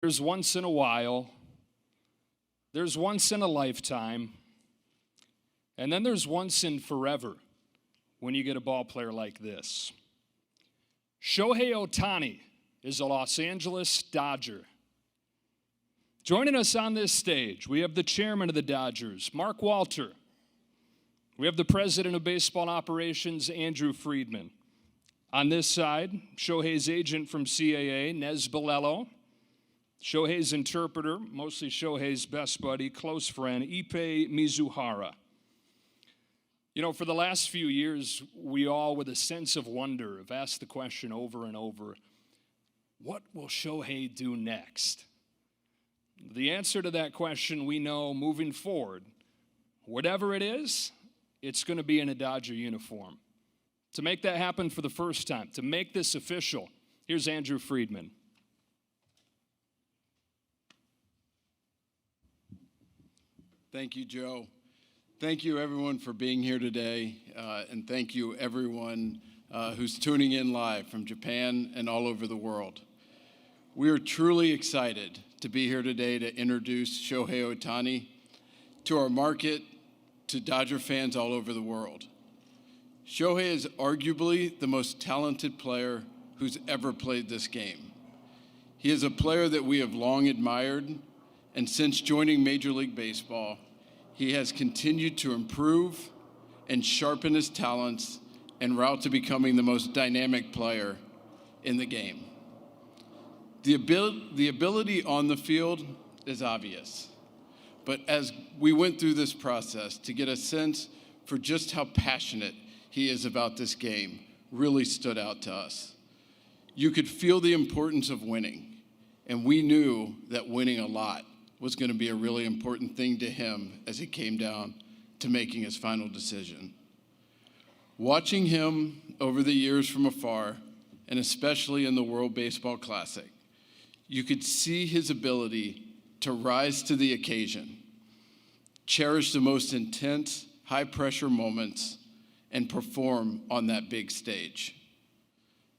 There's once in a while, there's once in a lifetime, and then there's once in forever when you get a ball player like this. Shohei Ohtani is a Los Angeles Dodger. Joining us on this stage, we have the chairman of the Dodgers, Mark Walter. We have the president of baseball operations, Andrew Friedman. On this side, Shohei's agent from CAA, Nez Balello. Shohei's interpreter, mostly Shohei's best buddy, close friend, Ippei Mizuhara. You know, for the last few years, we all, with a sense of wonder, have asked the question over and over, what will Shohei do next? The answer to that question we know moving forward. Whatever it is, it's going to be in a Dodger uniform. To make that happen for the first time, to make this official, here's Andrew Friedman. Thank you, Joe. Thank you, everyone, for being here today, and thank you, everyone who's tuning in live from Japan and all over the world. We are truly excited to be here today to introduce Shohei Ohtani to our market, to Dodger fans all over the world. Shohei is arguably the most talented player who's ever played this game. He is a player that we have long admired, and since joining Major League Baseball, he has continued to improve and sharpen his talents en route to becoming the most dynamic player in the game. The ability on the field is obvious, but as we went through this process to get a sense for just how passionate he is about this game really stood out to us. You could feel the importance of winning, and we knew that winning a lot was going to be a really important thing to him as he came down to making his final decision. Watching him over the years from afar, and especially in the World Baseball Classic, you could see his ability to rise to the occasion, cherish the most intense, high-pressure moments, and perform on that big stage.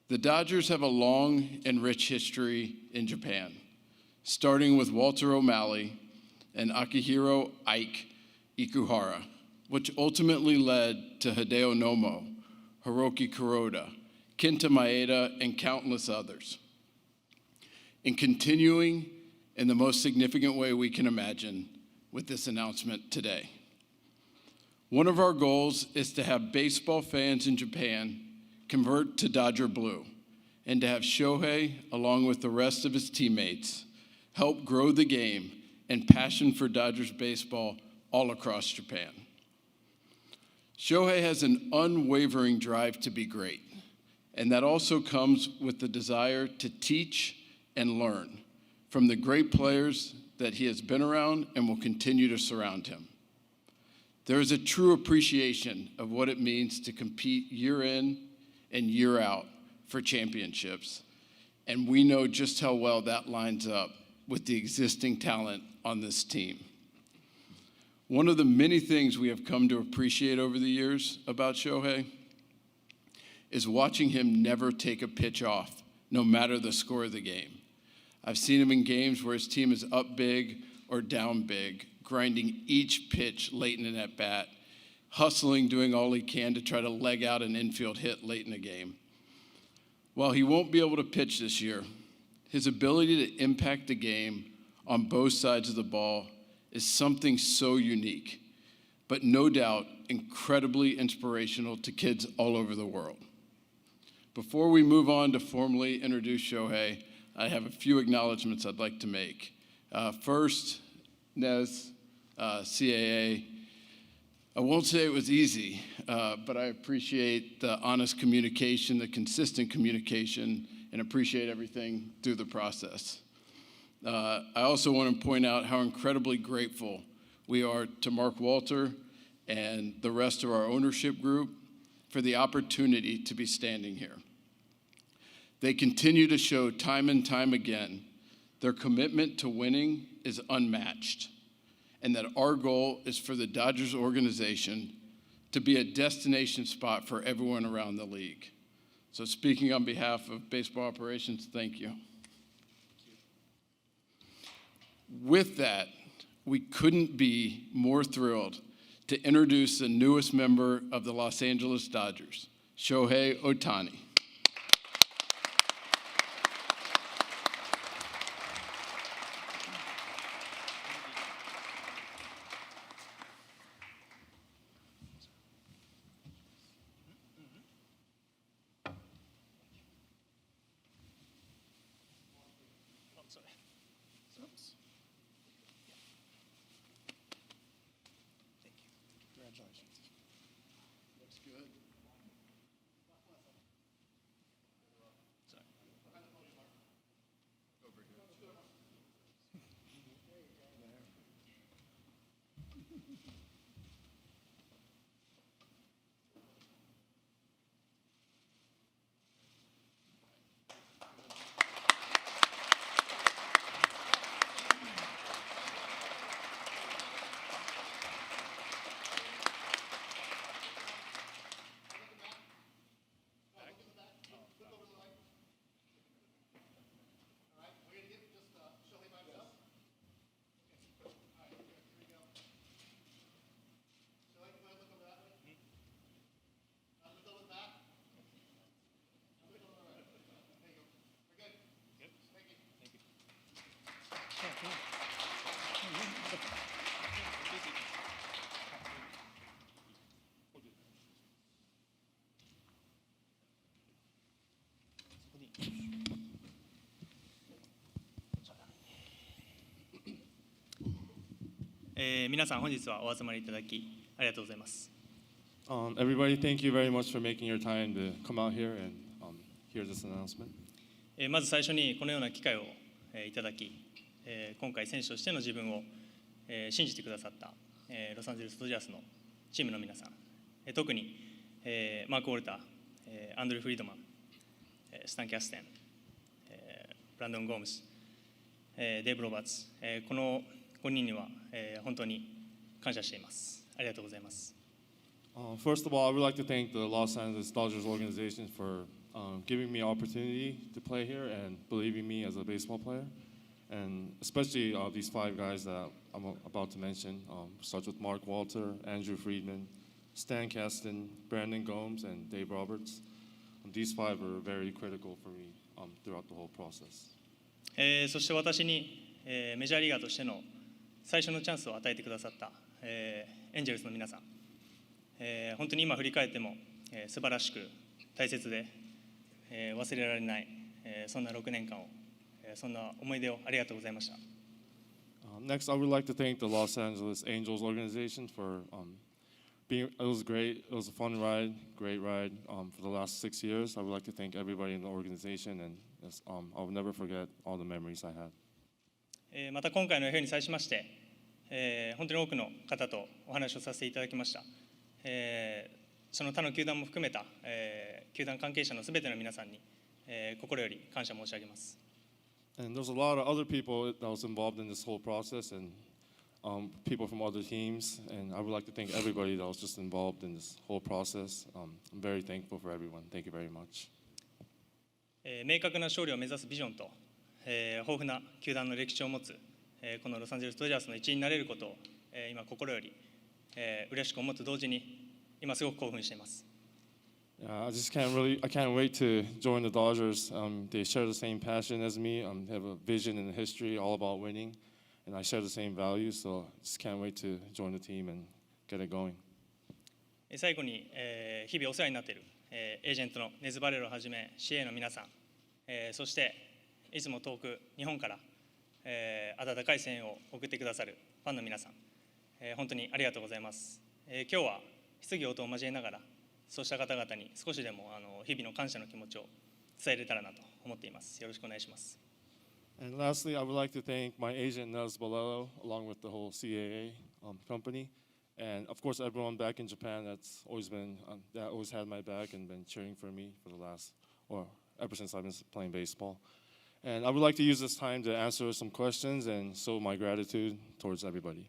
The Dodgers have a long and rich history in Japan, starting with Walter O'Malley and Akihiro Ike Ikuhara, which ultimately led to Hideo Nomo, Hiroki Kuroda, Kenta Maeda, and countless others. And continuing in the most significant way we can imagine with this announcement today. One of our goals is to have baseball fans in Japan convert to Dodger Blue, and to have Shohei, along with the rest of his teammates, help grow the game and passion for Dodgers baseball all across Japan. Shohei has an unwavering drive to be great, and that also comes with the desire to teach and learn from the great players that he has been around and will continue to surround him. There is a true appreciation of what it means to compete year in and year out for championships, and we know just how well that lines up with the existing talent on this team. One of the many things we have come to appreciate over the years about Shohei is watching him never take a pitch off, no matter the score of the game. I've seen him in games where his team is up big or down big, grinding each pitch late in an at-bat, hustling, doing all he can to try to leg out an infield hit late in the game. While he won't be able to pitch this year, his ability to impact the game on both sides of the ball is something so unique, but no doubt incredibly inspirational to kids all over the world. Before we move on to formally introduce Shohei, I have a few acknowledgments I'd like to make. First, Nez, CAA. I won't say it was easy, but I appreciate the honest communication, the consistent communication, and appreciate everything through the process. I also want to point out how incredibly grateful we are to Mark Walter and the rest of our ownership group for the opportunity to be standing here. They continue to show time and time again their commitment to winning is unmatched, and that our goal is for the Dodgers organization to be a destination spot for everyone around the league. So speaking on behalf of baseball operations, thank you. With that, we couldn't be more thrilled to introduce the newest member of the Los Angeles Dodgers, Shohei Ohtani. Everybody, thank you very much for making your time to come out here and hear this announcement. まず最初にこのような機会をいただき、今回選手としての自分を信じてくださったロサンゼルス・ドジャースのチームの皆さん、特にマーク・ウォルター、アンドリュー・フリードマン、スタン・キャステン、ブランドン・ゴームス、デーブ・ロバーツ、この5人には本当に感謝しています。ありがとうございます。First of all, I would like to thank the Los Angeles Dodgers organization for giving me an opportunity to play here and believing me as a baseball player. And especially these 5 guys that I'm about to mention, starts with Mark Walter, Andrew Friedman, Stan Kasten, Brandon Gomes, and Dave Roberts. These 5 were very critical for me throughout the whole process. そして私にメジャーリーガーとしての最初のチャンスを与えてくださったエンジェルスの皆さん、本当に今振り返っても素晴らしく大切で忘れられないそんな6年間をそんな思い出をありがとうございました。Next, I would like to thank the Los Angeles Angels organization for being. It was great. It was a fun ride, great ride for the last 6 years. I would like to thank everybody in the organization, and I'll never forget all the memories I had. また今回の FA に際しまして、本当に多くの方とお話をさせていただきました。その他の球団も含めた、球団関係者のすべての皆さんに、心より感謝申し上げます。And there's a lot of other people that was involved in this whole process, and people from other teams. And I would like to thank everybody that was just involved in this whole process. I'm very thankful for everyone. Thank you very much. 明確な勝利を目指すビジョンと、豊富な球団の歴史を持つ、このロサンゼルス・ドジャースの一員になれることを、今心より、嬉しく思うと同時に今すごく興奮しています。I can't wait to join the Dodgers. They share the same passion as me. They have a vision and a history all about winning, and I share the same values. So I just can't wait to join the team and get it going. 最後に、日々お世話になっている、エージェントのネズ・バレロをはじめ CA の皆さん、そしていつも遠く日本から、温かい声援を送ってくださるファンの皆さん、本当にありがとうございます。今日は質疑応答を交えながらそうした方々に少しでも日々の感謝の気持ちを伝えれたらなと思っています。よろしくお願いします。And lastly, I would like to thank my agent Nels Balello, along with the whole CAA company, and of course everyone back in Japan that's always been that always had my back and been cheering for me for the last or ever since I've been playing baseball. And I would like to use this time to answer some questions and show my gratitude towards everybody.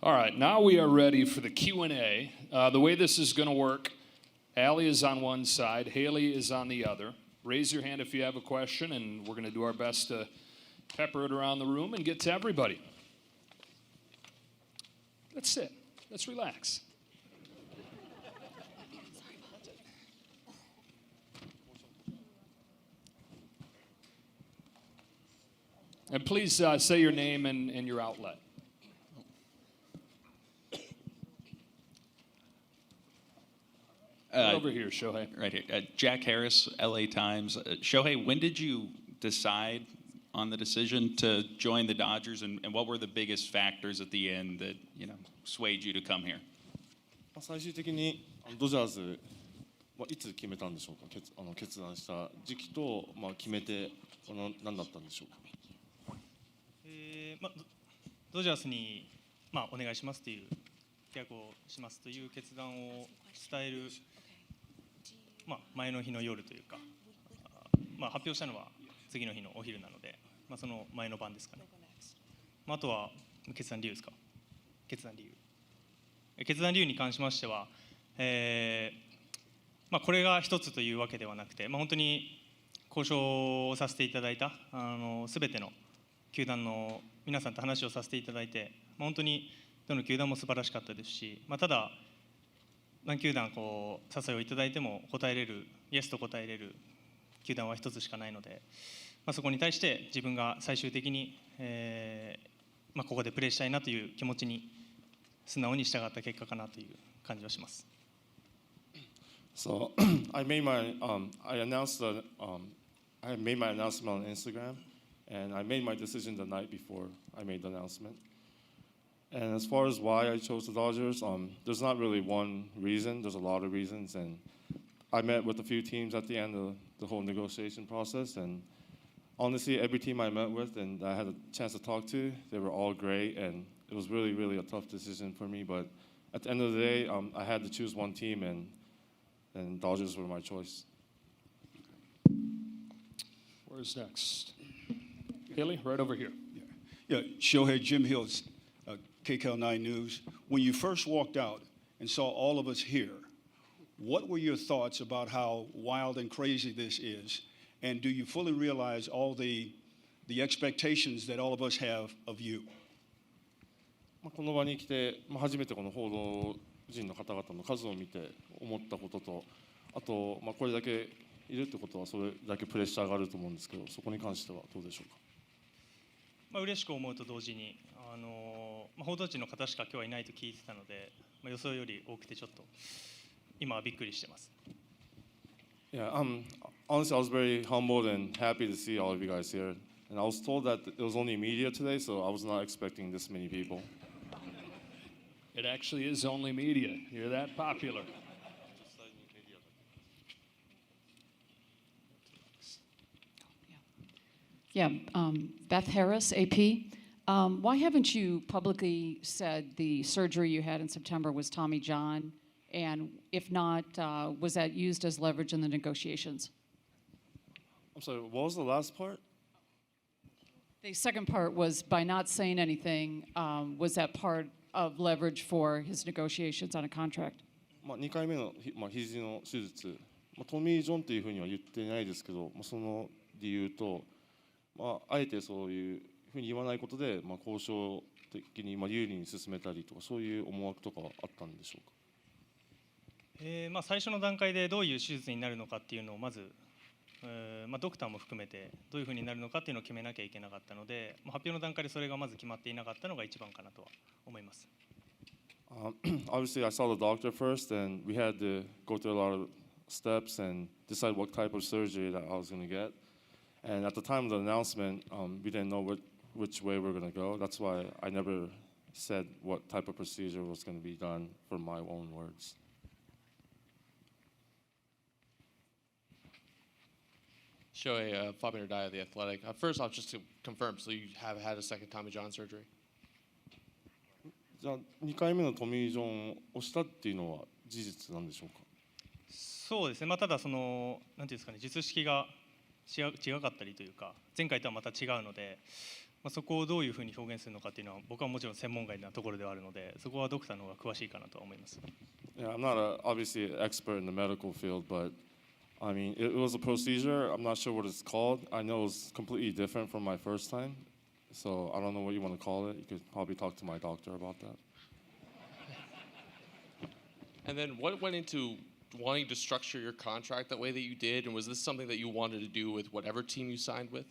All right, now we are ready for the Q&A. The way this is going to work, Allie is on one side, Haley is on the other. Raise your hand if you have a question, and we're going to do our best to pepper it around the room and get to everybody. Let's sit. Let's relax. And please say your name and your outlet. Over here, Shohei. Right here. Jack Harris, LA Times. Shohei, when did you decide on the decision to join the Dodgers, and what were the biggest factors at the end that, swayed you to come here? 最終的にドジャーズはいつ決めたんでしょうか。決断した時期と決めて何だったんでしょうか。ドジャースにお願いしますという契約をしますという決断を伝える前の日の夜というか、発表したのは次の日のお昼なので、その前の晩ですかね。あとは決断理由ですか。決断理由に関しましては、これが一つというわけではなくて、本当に交渉をさせていただいたすべての球団の皆さんと話をさせていただいて、本当にどの球団も素晴らしかったですし、ただ何球団お誘いをいただいても答えれる、イエスと答えれる球団は一つしかないので、そこに対して自分が最終的に、ここでプレーしたいなという気持ちに素直に従った結果かなという感じはします。So I made my I announced that I made my announcement on Instagram, and I made my decision the night before I made the announcement. And as far as why I chose the Dodgers, there's not really one reason. There's a lot of reasons. And I met with a few teams at the end of the whole negotiation process. And honestly, every team I met with and I had a chance to talk to, they were all great. And it was really, really a tough decision for me. But at the end of the day, I had to choose one team, and Dodgers were my choice. Where's next? Haley, right over here. Yeah, Shohei, Jim Hills, KCAL 9 News. When you first walked out and saw all of us here, what were your thoughts about how wild and crazy this is? And do you fully realize all the expectations that all of us have of you? この場に来て、初めてこの報道陣の方々の数を見て思ったことと、あと、これだけいるってことはそれだけプレッシャーがあると思うんですけど、そこに関してはどうでしょうか。嬉しく思うと同時に、報道陣の方しか今日はいないと聞いてたので、予想より多くてちょっと今はびっくりしてます。Yeah, honestly, I was very humbled and happy to see all of you guys here. And I was told that it was only media today, so I was not expecting this many people. It actually is only media. You're that popular. Yeah, Beth Harris, AP. Why haven't you publicly said the surgery you had in September was Tommy John? And if not, was that used as leverage in the negotiations? I'm sorry, what was the last part? The second part was by not saying anything, was that part of leverage for his negotiations on a contract? 2回目の肘の手術、トミー・ジョンというふうには言ってないですけど、その理由と、あえてそういうふうに言わないことで、交渉的に有利に進めたりとか、そういう思惑とかはあったんでしょうか。最初の段階でどういう手術になるのかっていうのをまず、ドクターも含めてどういうふうになるのかっていうのを決めなきゃいけなかったので、発表の段階でそれがまず決まっていなかったのが一番かなとは思います。Obviously, I saw the doctor first, and we had to go through a lot of steps and decide what type of surgery that I was going to get. And at the time of the announcement, we didn't know which way we were going to go. That's why I never said what type of procedure was going to be done from my own words. Shohei, Fabian Ardaya, The Athletic. First off, just to confirm, so you have had a second Tommy John surgery? じゃあ2回目のトミー・ジョンをしたっていうのは事実なんでしょうか。そうですね、ただなんていうんですかね、術式が違かったりというか、前回とはまた違うので、そこをどういうふうに表現するのかっていうのは僕はもちろん専門外なところではあるので、そこはドクターの方が詳しいかなとは思います。Yeah, I'm not obviously an expert in the medical field, but I mean, it was a procedure. I'm not sure what it's called. I know it's completely different from my first time. So I don't know what you want to call it. You could probably talk to my doctor about that. And then what went into wanting to structure your contract that way that you did? And was this something that you wanted to do with whatever team you signed with?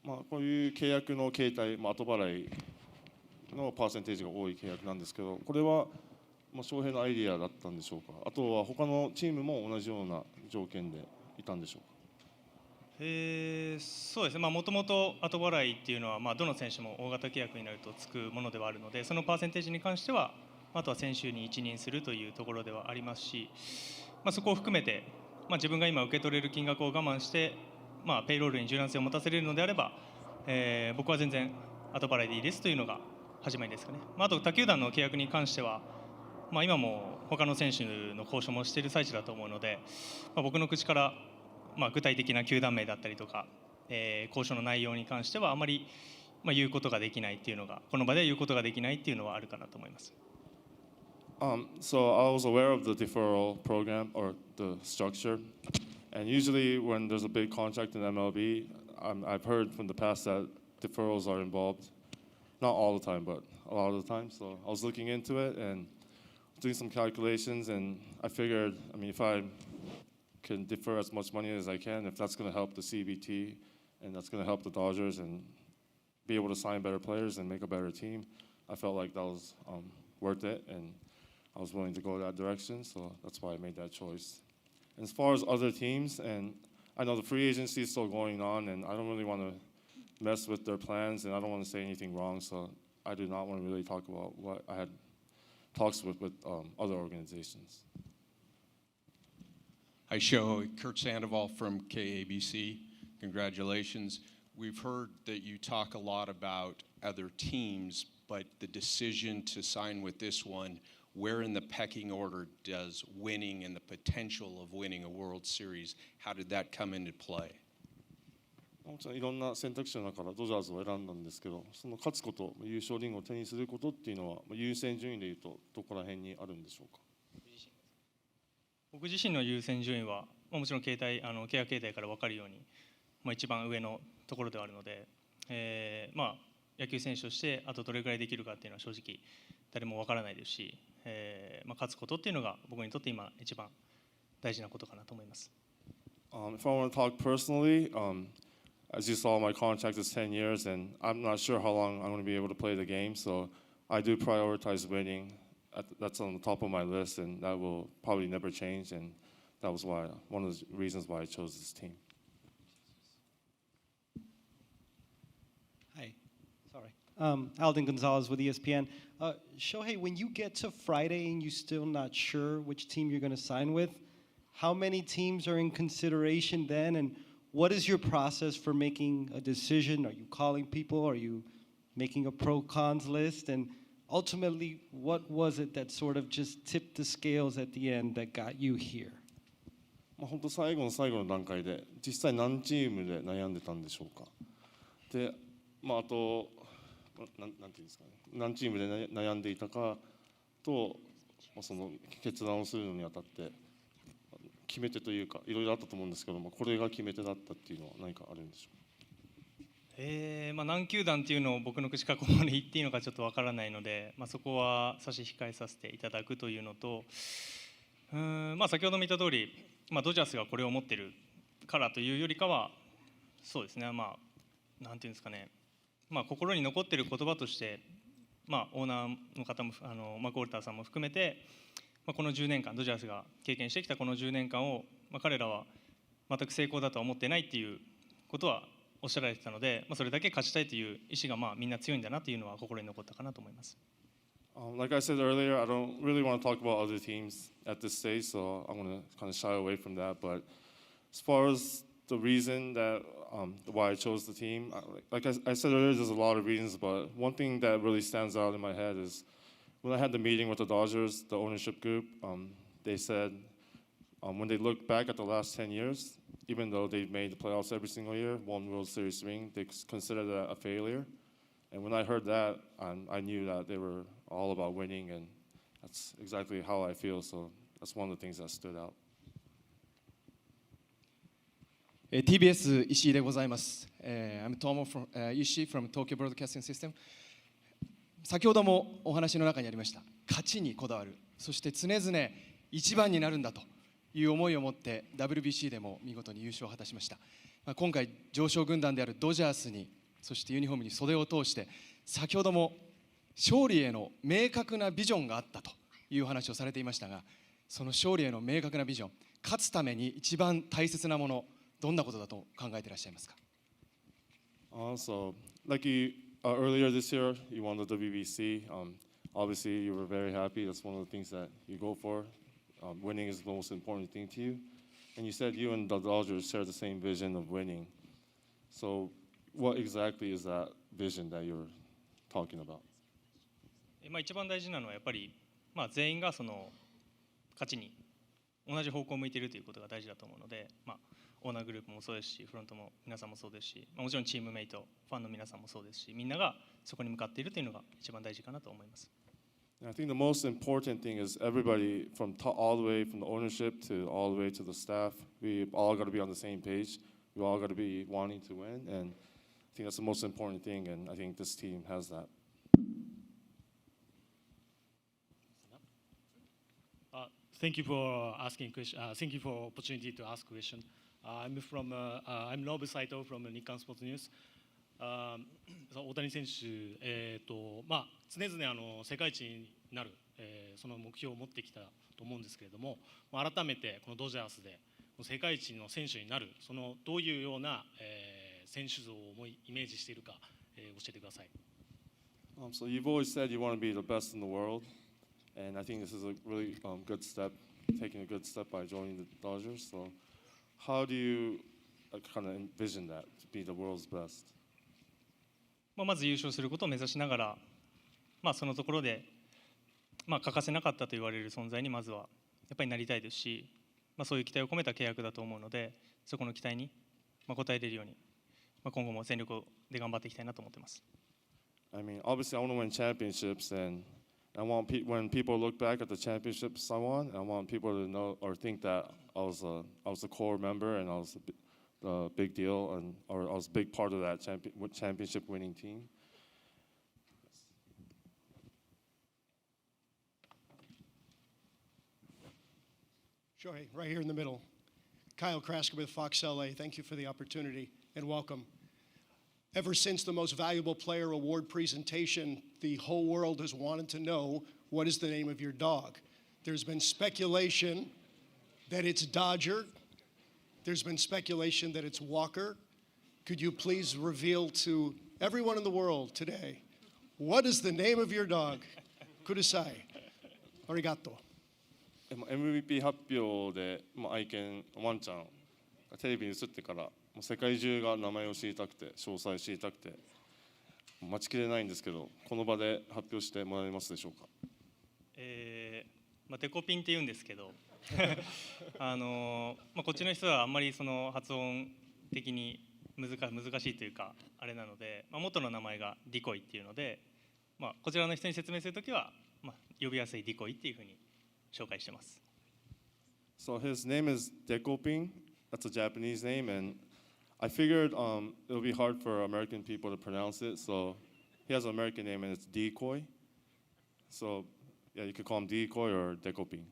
こういう契約の形態、後払いのパーセンテージが多い契約なんですけど、これは翔平のアイディアだったんでしょうか。あとは他のチームも同じような条件でいたんでしょうか。そうですね、もともと後払いっていうのは、どの選手も大型契約になるとつくものではあるので、そのパーセンテージに関しては、あとは選手に一任するというところではありますし、そこを含めて、自分が今受け取れる金額を我慢して、ペイロールに柔軟性を持たせれるのであれば、僕は全然後払いでいいですというのが始まりですかね。あと他球団の契約に関しては、今も他の選手の交渉もしている最中だと思うので、僕の口から具体的な球団名だったりとか、交渉の内容に関してはあまり言うことができないっていうのが、この場では言うことができないっていうのはあるかなと思います。So I was aware of the deferral program or the structure, and usually when there's a big contract in MLB, I've heard from the past that deferrals are involved. Not all the time, but a lot of the time. So I was looking into it and doing some calculations, and I figured, if I can defer as much money as I can, if that's going to help the CBT and that's going to help the Dodgers and be able to sign better players and make a better team, I felt like that was worth it, and I was willing to go that direction, so that's why I made that choice. And as far as other teams, and I know the free agency is still going on, and I don't really want to mess with their plans, and I don't want to say anything wrong, so I do not want to really talk about what I had talks with other organizations. Hi, Shohei. Kurt Sandoval from KABC. Congratulations. We've heard that you talk a lot about other teams, but the decision to sign with this one, where in the pecking order does winning and the potential of winning a World Series, how did that come into play? もちろんいろんな選択肢の中からドジャーズを選んだんですけど、その勝つこと、優勝リングを手にすることっていうのは優先順位でいうとどこら辺にあるんでしょうか。僕自身の優先順位はもちろん契約形態から分かるように、一番上のところではあるので、野球選手としてあとどれぐらいできるかっていうのは正直誰も分からないですし、勝つことっていうのが僕にとって今一番大事なことかなと思います。If I want to talk personally, as you saw, my contract is 10 years, and I'm not sure how long I'm going to be able to play the game. So I do prioritize winning. That's on the top of my list, and that will probably never change. And that was one of the reasons why I chose this team. Hi, sorry. Alden Gonzalez with ESPN. Shohei, when you get to Friday and you're still not sure which team you're going to sign with, how many teams are in consideration then? And what is your process for making a decision? Are you calling people? Are you making a pro-cons list? And ultimately, what was it that sort of just tipped the scales at the end that got you here? 本当最後の最後の段階で実際何チームで悩んでたんでしょうか。で、あとなんていうんですかね、何チームで悩んでいたかと、その決断をするのにあたって決め手というかいろいろあったと思うんですけども、これが決め手だったっていうのは何かあるんでしょうか。何球団っていうのを僕の口からここまで言っていいのかちょっとわからないので、そこは差し控えさせていただくというのと、先ほども言った通り、ドジャースがこれを持ってるからというよりかは、そうですね、なんていうんですかね、心に残ってる言葉として、オーナーの方もマクオルターさんも含めて、この10年間ドジャースが経験してきたこの10年間を、彼らは全く成功だとは思ってないっていうことはおっしゃられてたので、それだけ勝ちたいという意思がみんな強いんだなというのは心に残ったかなと思います。Like I said earlier, I don't really want to talk about other teams at this stage, so I'm going to kind of shy away from that. But as far as the reason that why I chose the team, like I said earlier, there's a lot of reasons, but one thing that really stands out in my head is when I had the meeting with the Dodgers, the ownership group, they said when they look back at the last 10 years, even though they've made the playoffs every single year, one World Series ring, they consider that a failure. And when I heard that, I knew that they were all about winning, and that's exactly how I feel. So that's one of the things that stood out. TBS 石井でございます。I'm Tomo from 石井 from Tokyo Broadcasting System。先ほどもお話の中にありました勝ちにこだわる、そして常々一番になるんだという思いを持って WBC でも見事に優勝を果たしました。今回上昇軍団であるドジャースに、そしてユニフォームに袖を通して、先ほども勝利への明確なビジョンがあったという話をされていましたが、その勝利への明確なビジョン、勝つために一番大切なもの、どんなことだと考えていらっしゃいますか。Also, like earlier this year, you won the WBC. Obviously, you were very happy. That's one of the things that you go for. Winning is the most important thing to you. And you said you and the Dodgers share the same vision of winning. So what exactly is that vision that you're talking about? 一番大事なのはやっぱり、全員がその勝ちに同じ方向を向いているということが大事だと思うので、オーナーグループもそうですし、フロントも皆さんもそうですし、もちろんチームメイト、ファンの皆さんもそうですし、みんながそこに向かっているというのが一番大事かなと思います。I think the most important thing is everybody from all the way from the ownership to all the way to the staff, we all got to be on the same page. We all got to be wanting to win, and I think that's the most important thing, and I think this team has that. Thank you for asking question. Thank you for opportunity to ask question. I'm Nobu Saito from Nikkan Sports News. 大谷選手、常々世界一になる、その目標を持ってきたと思うんですけれども、改めてこのドジャースで世界一の選手になる、そのどういうような、選手像をイメージしているか、教えてください。So you've always said you want to be the best in the world, and I think this is a really good step, taking a good step by joining the Dodgers. So how do you kind of envision that to be the world's best? まず優勝することを目指しながら、そのところで、欠かせなかったと言われる存在にまずはやっぱりなりたいですし、そういう期待を込めた契約だと思うので、そこの期待に応えれるように、今後も全力で頑張っていきたいなと思っています。I mean, obviously, I want to win championships, and I want when people look back at the championships I won, I want people to know or think that I was a core member and I was a big deal, and or I was a big part of that championship winning team. Shohei, right here in the middle. Kyle Krasker with Fox LA. Thank you for the opportunity and welcome. Ever since the Most Valuable Player Award presentation, the whole world has wanted to know what is the name of your dog. There's been speculation that it's Dodger. There's been speculation that it's Walker. Could you please reveal to everyone in the world today, what is the name of your dog? Kudasai. Arigato. MVP 発表で、愛犬ワンちゃんがテレビに映ってから、もう世界中が名前を知りたくて、詳細知りたくて、待ちきれないんですけど、この場で発表してもらえますでしょうか。デコピンって言うんですけどこっちの人はあんまりその発音的に難しいというかあれなので、元の名前がディコイっていうので、こちらの人に説明するときは、呼びやすいディコイっていうふうに紹介してます。So his name is Dekoping. That's a Japanese name, and I figured it'll be hard for American people to pronounce it. So he has an American name, and it's Decoy. So yeah, you could call him Decoy or Dekoping.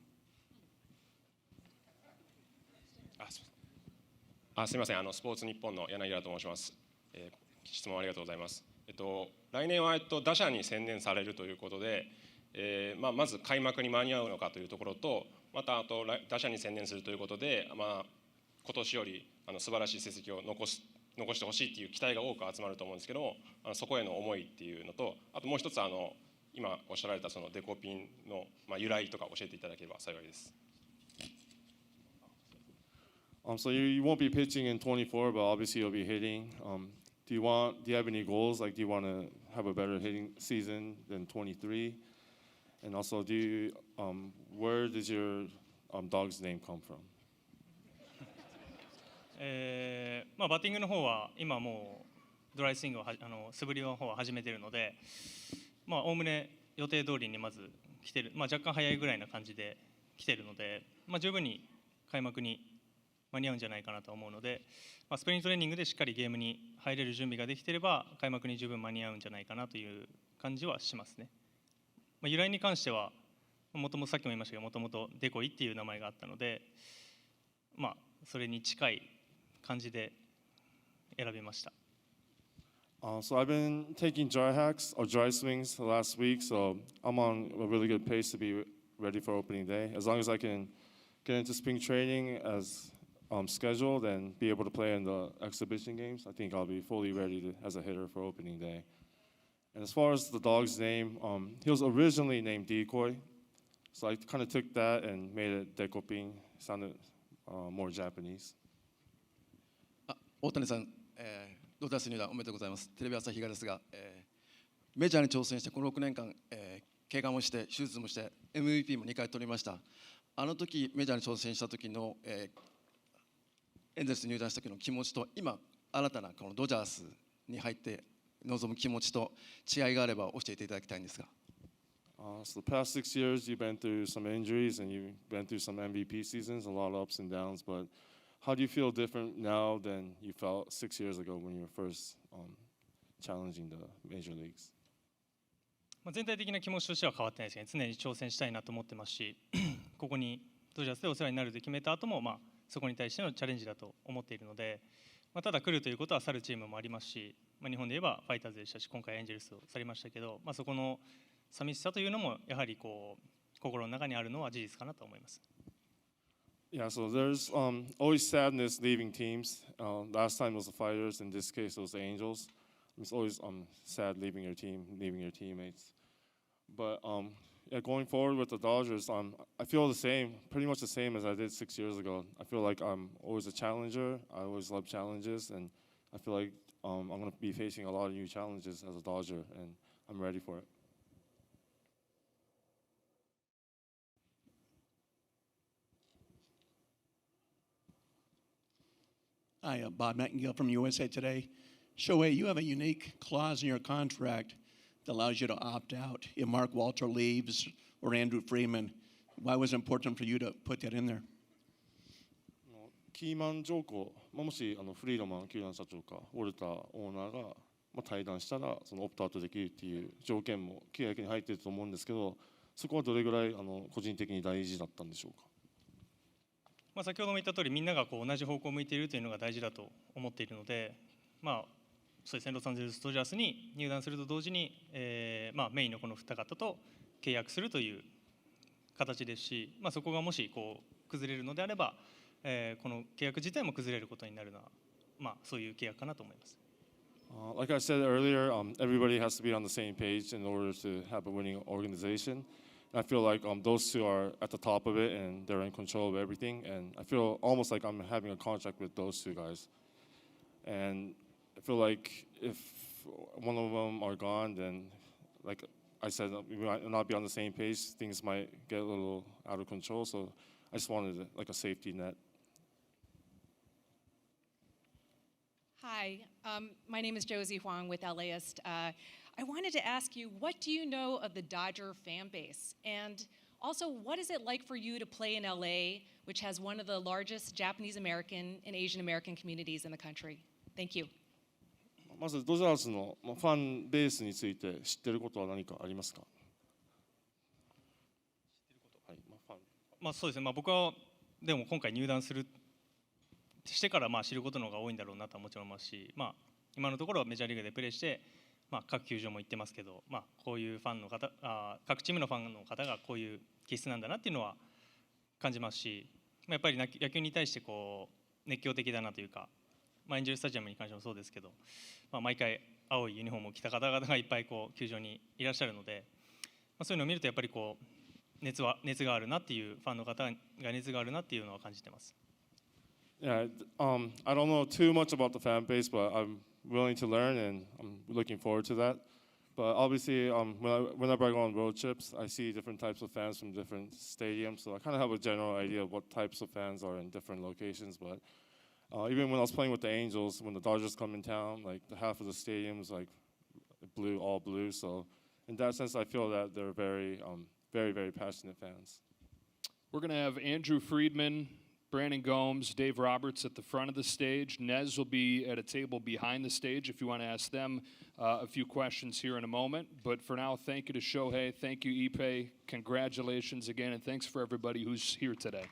すみません、スポーツ日本の柳田と申します。質問ありがとうございます。来年は打者に専念されるということで、まず開幕に間に合うのかというところと、また打者に専念するということで、今年より素晴らしい成績を残してほしいっていう期待が多く集まると思うんですけども、そこへの思いっていうのと、あともう一つ今おっしゃられたそのデコピンの由来とか教えていただければ幸いです。So you won't be pitching in 24, but obviously you'll be hitting. Do you have any goals? Like, do you want to have a better hitting season than 23? And also, where does your dog's name come from? バッティングの方は今もうドライスイングを素振りの方は始めているので、おおむね予定通りにまず来てる、若干早いぐらいな感じで来てるので、十分に開幕に間に合うんじゃないかなと思うので、スプリングトレーニングでしっかりゲームに入れる準備ができていれば開幕に十分間に合うんじゃないかなという感じはしますね。由来に関してはもともとさっきも言いましたけど、もともとデコイっていう名前があったので、それに近い感じで選びました。So I've been taking dry hacks or dry swings the last week, so I'm on a really good pace to be ready for opening day. As long as I can get into spring training as scheduled and be able to play in the exhibition games, I think I'll be fully ready as a hitter for opening day. And as far as the dog's name, he was originally named Decoy, so I kind of took that and made it Dekoping. Sounded more Japanese. 大谷さん、ドジャース入団おめでとうございます。テレビ朝日がですが、メジャーに挑戦してこの6年間、怪我もして手術もして MVP も2回取りました。あの時メジャーに挑戦した時の、エンゼルス入団した時の気持ちと今新たなこのドジャースに入って臨む気持ちと違いがあれば教えていただきたいんですが。So the past 6 years, you've been through some injuries and you've been through some MVP seasons, a lot of ups and downs. But how do you feel different now than you felt 6 years ago when you were first challenging the major leagues? 全体的な気持ちとしては変わってないですね。常に挑戦したいなと思ってますし、ここにドジャースでお世話になると決めた後も、そこに対してのチャレンジだと思っているので、ただ来るということは去るチームもありますし、日本で言えばファイターズでしたし、今回エンジェルスを去りましたけど、そこの寂しさというのもやはり心の中にあるのは事実かなと思います。Yeah, so there's always sadness leaving teams. Last time it was the Fighters, in this case it was the Angels. It's always sad leaving your team, leaving your teammates. But yeah, going forward with the Dodgers, I feel the same, pretty much the same as I did 6 years ago. I feel like I'm always a challenger. I always love challenges, and I feel like I'm going to be facing a lot of new challenges as a Dodger, and I'm ready for it. Hi, Bob Nightingale from USA Today. Shohei, you have a unique clause in your contract that allows you to opt out if Mark Walter leaves or Andrew Freeman. Why was it important for you to put that in there? キーマン条項、もしフリードマン球団社長かウォルターオーナーが退団したらそのオプトアウトできるっていう条件も契約に入っていると思うんですけど、そこはどれぐらい個人的に大事だったんでしょうか。先ほども言った通り、みんなが同じ方向を向いているというのが大事だと思っているので、そうですね、ロサンゼルス・ドジャースに入団すると同時に、メインのこの二方と契約するという形ですし、そこがもしこう崩れるのであれば、この契約自体も崩れることになるのは、そういう契約かなと思います。Like I said earlier, everybody has to be on the same page in order to have a winning organization. And I feel like those two are at the top of it and they're in control of everything. And I feel almost like I'm having a contract with those two guys. And I feel like if one of them are gone, then like I said, we might not be on the same page. Things might get a little out of control. So I just wanted like a safety net. Hi, my name is Josie Huang with LAist. I wanted to ask you, what do you know of the Dodger fan base? And also, what is it like for you to play in LA, which has one of the largest Japanese American and Asian American communities in the country? Thank you. まずドジャースのファンベースについて知っていることは何かありますか？そうですね、僕はでも今回入団してから知ることの方が多いんだろうなとはもちろん思いますし、今のところはメジャーリーグでプレーして、各球場も行ってますけど、こういうファンの方、各チームのファンの方がこういう気質なんだなっていうのは感じますし、やっぱり野球に対してこう熱狂的だなというか、エンジェルスタジアムに関してもそうですけど、毎回青いユニフォームを着た方々がいっぱいこう球場にいらっしゃるので、そういうのを見るとやっぱりこう熱があるなっていうファンの方が熱があるなっていうのは感じてます。Yeah, I don't know too much about the fan base, but I'm willing to learn and I'm looking forward to that. But obviously, whenever I go on road trips, I see different types of fans from different stadiums, so I kind of have a general idea of what types of fans are in different locations. But even when I was playing with the Angels, when the Dodgers come in town, like the half of the stadium is like blue, all blue. So in that sense, I feel that they're very, very passionate fans. We're going to have Andrew Friedman, Brandon Gomes, Dave Roberts at the front of the stage. Nez will be at a table behind the stage if you want to ask them a few questions here in a moment. But for now, thank you to Shohei. Thank you, Ipe. Congratulations again, and thanks for everybody who's here today.